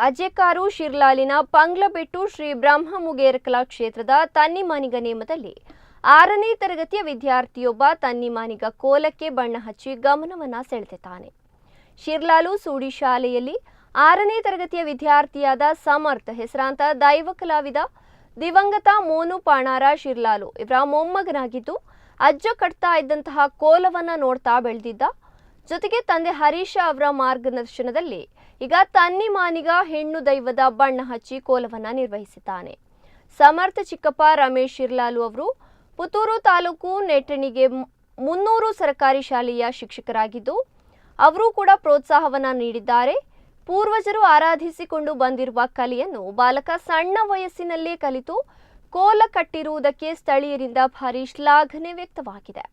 ಅಜೆಕಾರು ಶಿರ್ಲಾಲಿನ ಪಂಗ್ಲಬೆಟ್ಟು ಶ್ರೀ ಬ್ರಹ್ಮಮುಗೇರ ಕಲಾಕ್ಷೇತ್ರದ ತನ್ನಿಮಾನಿಗ ನೇಮದಲ್ಲಿ 6ನೇ ತರಗತಿಯ ವಿದ್ಯಾರ್ಥಿಯೊಬ್ಬ ತನ್ನಿಮಾನಿಗ ಕೋಲಕ್ಕೆ ಬಣ್ಣ ಹಚ್ಚಿ ಗಮನವನ್ನು ಸೆಳೆದಿದ್ದಾನೆ. ಶಿರ್ಲಾಲು ಸೂಡಿ ಶಾಲೆಯಲ್ಲಿ 6ನೇ ತರಗತಿಯ ವಿದ್ಯಾರ್ಥಿಯಾದ ಸಮರ್ಥ ಹೆಸರಾಂತ ದೈವ ಕಲಾವಿದ ದಿವಂಗತ ಮೋನು ಪಾಣಾರ ಶಿರ್ಲಾಲು ಇವರ ಮೊಮ್ಮಗನಾಗಿದ್ದು ಅಜ್ಜ ಕಟ್ತಾ ಇದ್ದಂತಹ ಕೋಲವನ್ನು ನೋಡ್ತಾ ಬೆಳೆದಿದ್ದ. ಜೊತೆಗೆ ತಂದೆ ಹರೀಶ ಅವರ ಮಾರ್ಗದರ್ಶನದಲ್ಲಿ ಈಗ ತನ್ನಿಮಾನಿಗ ಹೆಣ್ಣು ದೈವದ ಬಣ್ಣ ಹಚ್ಚಿ ಕೋಲವನ್ನು ನಿರ್ವಹಿಸಿದ್ದಾನೆ. ಸಮರ್ಥ ಚಿಕ್ಕಪ್ಪ ರಮೇಶ್ ಶಿರ್ಲಾಲು ಅವರು ಪುತ್ತೂರು ತಾಲೂಕು ನೆಟ್ಟಣಿಗೆ 300 ಸರ್ಕಾರಿ ಶಾಲೆಯ ಶಿಕ್ಷಕರಾಗಿದ್ದು ಅವರು ಕೂಡ ಪ್ರೋತ್ಸಾಹವನ್ನು ನೀಡಿದ್ದಾರೆ. ಪೂರ್ವಜರು ಆರಾಧಿಸಿಕೊಂಡು ಬಂದಿರುವ ಕಲೆಯನ್ನು ಬಾಲಕ ಸಣ್ಣ ವಯಸ್ಸಿನಲ್ಲೇ ಕಲಿತು ಕೋಲ ಕಟ್ಟಿರುವುದಕ್ಕೆ ಸ್ಥಳೀಯರಿಂದ ಭಾರಿ ಶ್ಲಾಘನೆ ವ್ಯಕ್ತವಾಗಿದೆ.